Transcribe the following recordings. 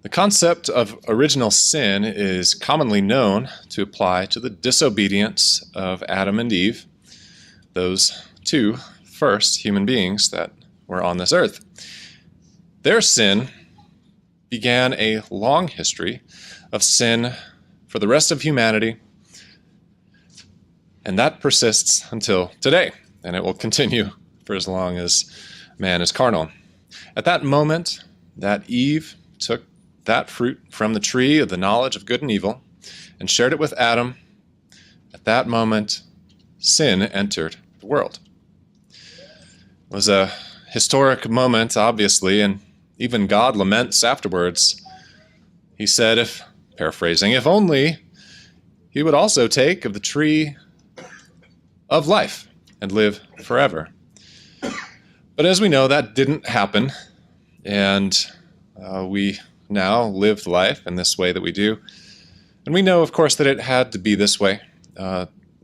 The concept of original sin is commonly known to apply to the disobedience of Adam and Eve, those two first human beings that were on this earth. Their sin began a long history of sin for the rest of humanity, and that persists until today, and it will continue for as long as man is carnal. At that moment that Eve took that fruit from the tree of the knowledge of good and evil and shared it with Adam, at that moment sin entered the world. It was a historic moment, obviously, and even God laments afterwards. He said, paraphrasing, if only he would also take of the tree of life and live forever. But as we know, that didn't happen, and we now live life in this way that we do. And we know, of course, that it had to be this way.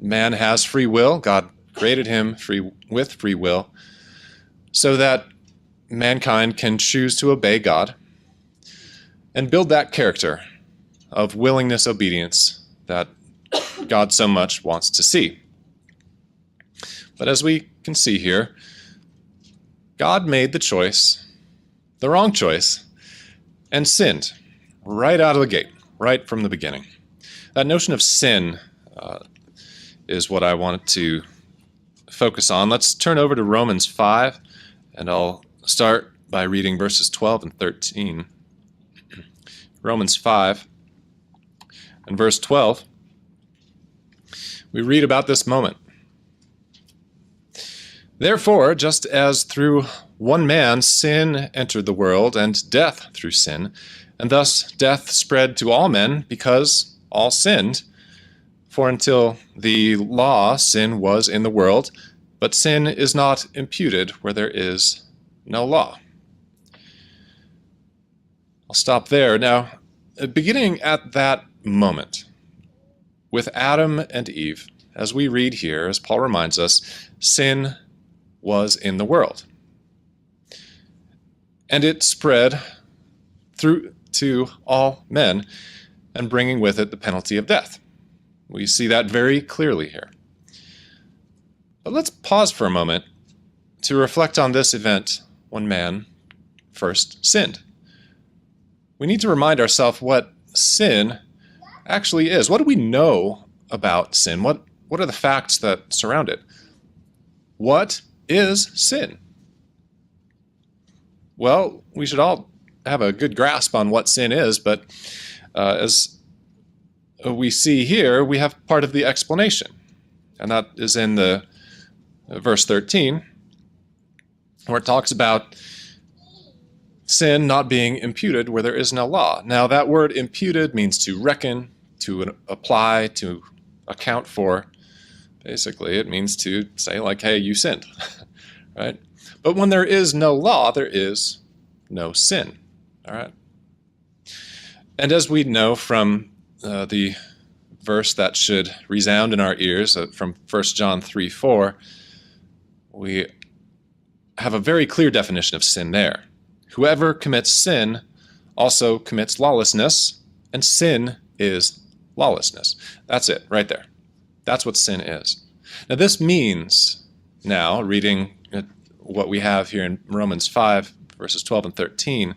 Man has free will. God created him with free will so that mankind can choose to obey God and build that character of willingness, obedience that God so much wants to see. But as we can see here, God made the choice, the wrong choice, and sinned right out of the gate, right from the beginning. That notion of sin is what I wanted to focus on. Let's turn over to Romans 5, and I'll start by reading verses 12 and 13. Romans 5 and verse 12, we read about this moment. Therefore, just as through one man sin entered the world, and death through sin, and thus death spread to all men because all sinned. For until the law, sin was in the world, but sin is not imputed where there is no law. I'll stop there. Now, beginning at that moment, with Adam and Eve, as we read here, as Paul reminds us, sin was in the world. And it spread through to all men, and bringing with it the penalty of death. We see that very clearly here. But let's pause for a moment to reflect on this event when man first sinned. We need to remind ourselves what sin actually is. What do we know about sin? What are the facts that surround it? What is sin? Well, we should all have a good grasp on what sin is, but as we see here, we have part of the explanation, and that is in the verse 13, where it talks about sin not being imputed where there is no law. Now, that word imputed means to reckon, to apply, to account for. Basically, it means to say, like, hey, you sinned, right? But when there is no law, there is no sin, all right? And as we know from the verse that should resound in our ears from 1 John 3:4, we have a very clear definition of sin there. Whoever commits sin also commits lawlessness, and sin is lawlessness. That's it, right there. That's what sin is. Now this means, now reading what we have here in Romans 5, verses 12 and 13,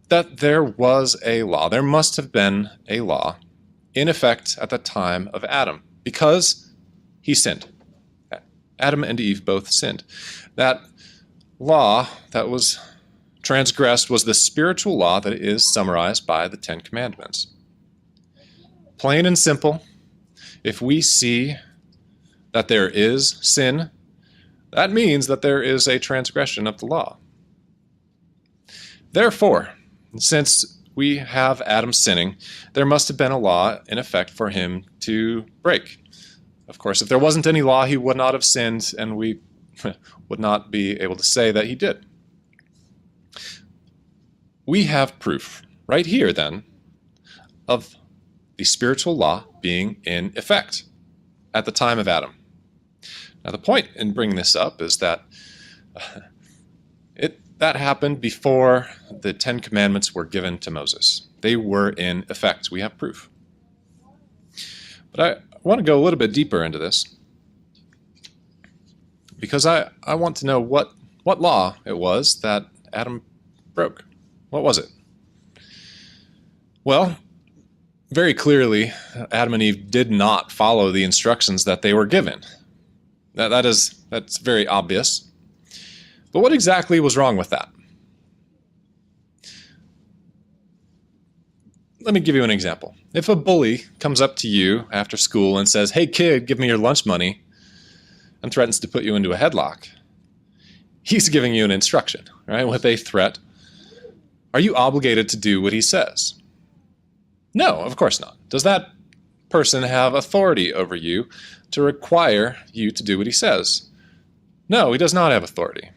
that there was a law. There must have been a law in effect at the time of Adam, because he sinned. Adam and Eve both sinned. That law that was transgressed was the spiritual law that is summarized by the Ten Commandments. Plain and simple, if we see that there is sin, that means that there is a transgression of the law. Therefore, since we have Adam sinning, there must have been a law in effect for him to break. Of course, if there wasn't any law, he would not have sinned, and we would not be able to say that he did. We have proof right here, then, of the spiritual law being in effect at the time of Adam. Now, the point in bringing this up is that that happened before the Ten Commandments were given to Moses. They were in effect. We have proof. But I want to go a little bit deeper into this because I want to know what law it was that Adam broke. What was it? Well, very clearly, Adam and Eve did not follow the instructions that they were given. That's very obvious. But what exactly was wrong with that? Let me give you an example. If a bully comes up to you after school and says, "Hey kid, give me your lunch money," and threatens to put you into a headlock, he's giving you an instruction, right? With a threat. Are you obligated to do what he says? No, of course not. Does that person have authority over you to require you to do what he says? No, he does not have authority.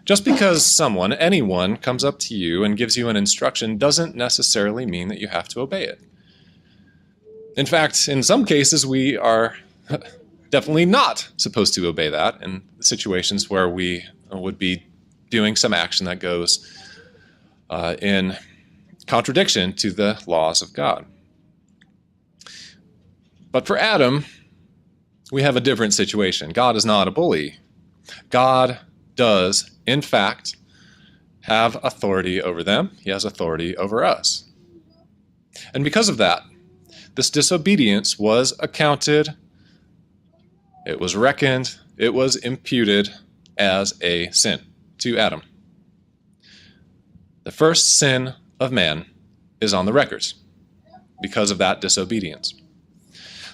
Just because anyone comes up to you and gives you an instruction doesn't necessarily mean that you have to obey it. In fact, in some cases, we are definitely not supposed to obey that in situations where we would be doing some action that goes in contradiction to the laws of God. But for Adam, we have a different situation. God is not a bully. God does, in fact, have authority over them. He has authority over us. And because of that, this disobedience was accounted, it was reckoned, it was imputed as a sin to Adam. The first sin of man is on the records because of that disobedience.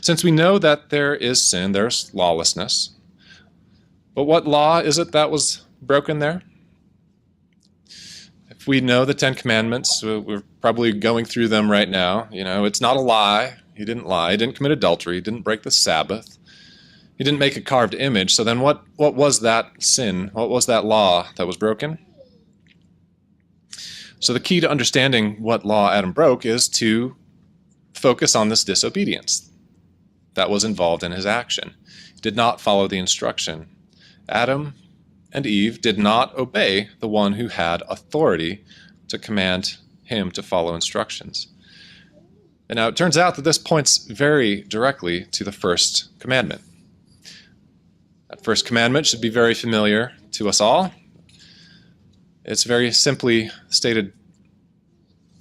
Since we know that there is sin, there's lawlessness. But what law is it that was broken there? If we know the Ten Commandments, we're probably going through them right now. It's not a lie. He didn't lie. He didn't commit adultery. He didn't break the Sabbath. He didn't make a carved image. So then what was that sin? What was that law that was broken? So the key to understanding what law Adam broke is to focus on this disobedience that was involved in his action. He did not follow the instruction. Adam and Eve did not obey the one who had authority to command him to follow instructions. And now it turns out that this points very directly to the first commandment. That first commandment should be very familiar to us all. It's very simply stated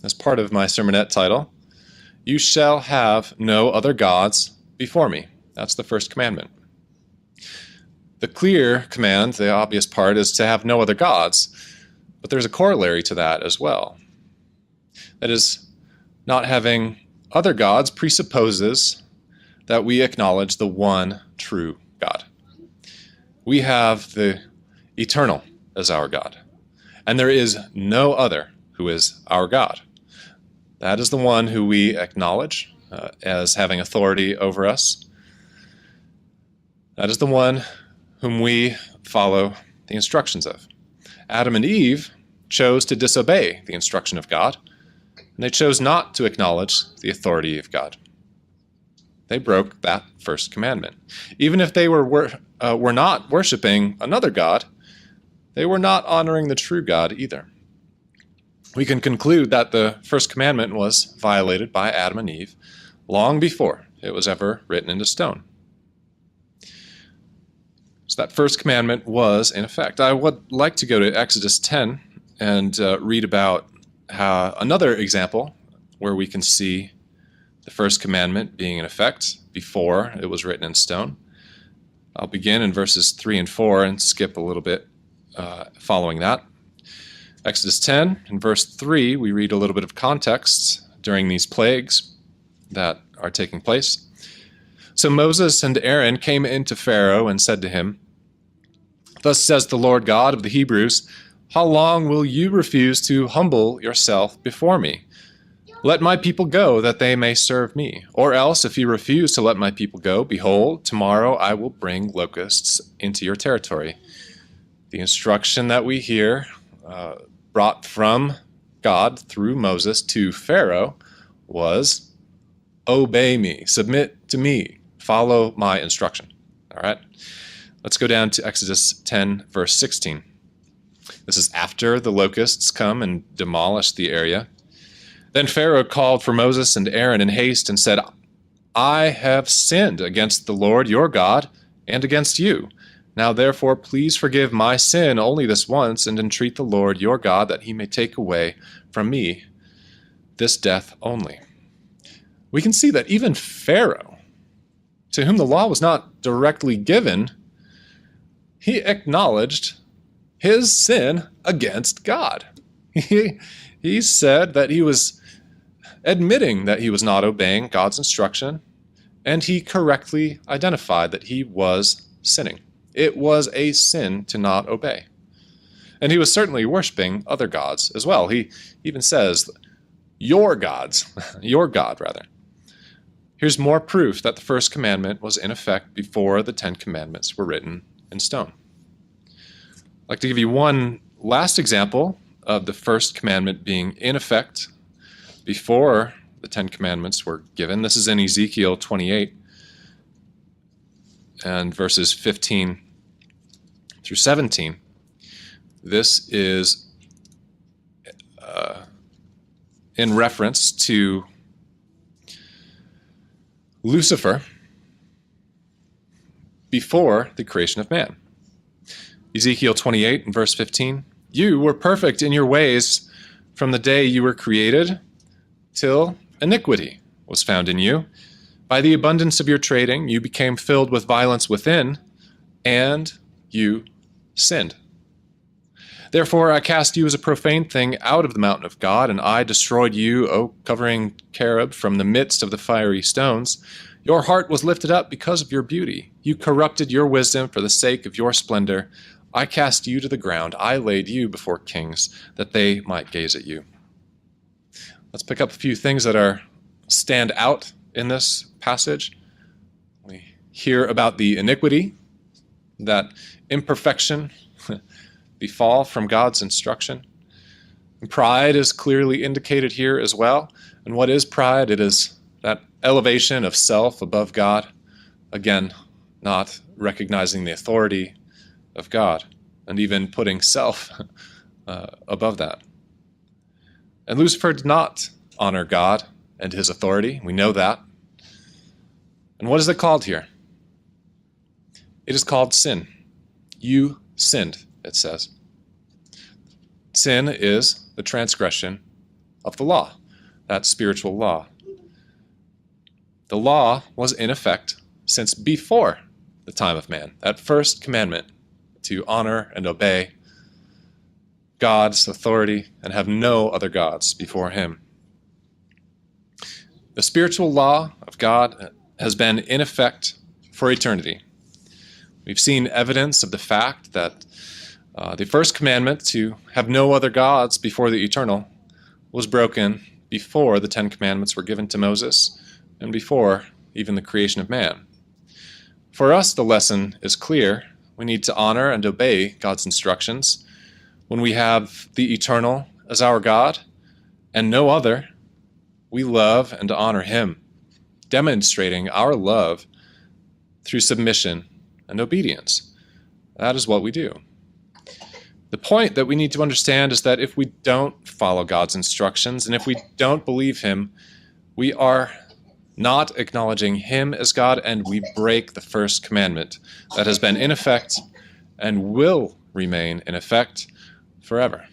as part of my sermonette title: "You shall have no other gods before me." That's the first commandment. The clear command, the obvious part, is to have no other gods, but there's a corollary to that as well. That is, not having other gods presupposes that we acknowledge the one true God. We have the eternal as our God, and there is no other who is our God. That is the one who we acknowledge as having authority over us. That is the one whom we follow the instructions of. Adam and Eve chose to disobey the instruction of God, and they chose not to acknowledge the authority of God. They broke that first commandment. Even if they were not worshiping another God, they were not honoring the true God either. We can conclude that the first commandment was violated by Adam and Eve long before it was ever written into stone. So that first commandment was in effect. I would like to go to Exodus 10 and read about another example where we can see the first commandment being in effect before it was written in stone. I'll begin in verses 3 and 4 and skip a little bit following that. Exodus 10, in verse 3, we read a little bit of context during these plagues that are taking place. So Moses and Aaron came into Pharaoh and said to him, "Thus says the Lord God of the Hebrews, how long will you refuse to humble yourself before me? Let my people go, that they may serve me. Or else, if you refuse to let my people go, behold, tomorrow I will bring locusts into your territory." The instruction that we hear brought from God through Moses to Pharaoh was, obey me, submit to me, follow my instruction. All right, let's go down to Exodus 10, verse 16. This is after the locusts come and demolish the area. Then Pharaoh called for Moses and Aaron in haste and said, I have sinned against the Lord your God and against you. Now therefore please forgive my sin only this once, and entreat the Lord your God that he may take away from me this death only. We can see that even Pharaoh, to whom the law was not directly given, he acknowledged his sin against God. He said that he was admitting that he was not obeying God's instruction, and he correctly identified that he was sinning. It was a sin to not obey. And he was certainly worshiping other gods as well. He even says, your gods, your God, rather. Here's more proof that the first commandment was in effect before the 10 commandments were written in stone. I'd like to give you one last example of the first commandment being in effect before the 10 commandments were given. This is in Ezekiel 28 and verses 15 through 17. This is in reference to Lucifer before the creation of man. Ezekiel 28 and verse 15. You were perfect in your ways from the day you were created till iniquity was found in you. By the abundance of your trading, you became filled with violence within, and you sinned. Therefore I cast you as a profane thing out of the mountain of God, and I destroyed you, O covering cherub, from the midst of the fiery stones. Your heart was lifted up because of your beauty. You corrupted your wisdom for the sake of your splendor. I cast you to the ground. I laid you before kings, that they might gaze at you. Let's pick up a few things that stand out in this passage. We hear about the iniquity, that imperfection befall from God's instruction. And pride is clearly indicated here as well. And what is pride? It is that elevation of self above God. Again, not recognizing the authority of God, and even putting self above that. And Lucifer did not honor God and his authority. We know that. And what is it called here? It is called sin. You sinned, it says. Sin is the transgression of the law, that spiritual law. The law was in effect since before the time of man. That first commandment to honor and obey God's authority and have no other gods before him. The spiritual law of God has been in effect for eternity. We've seen evidence of the fact that the first commandment to have no other gods before the eternal was broken before the 10 commandments were given to Moses and before even the creation of man. For us, the lesson is clear. We need to honor and obey God's instructions. When we have the eternal as our God and no other, we love and honor him, demonstrating our love through submission and obedience. That is what we do. The point that we need to understand is that if we don't follow God's instructions and if we don't believe him, we are not acknowledging him as God, and we break the first commandment that has been in effect and will remain in effect forever.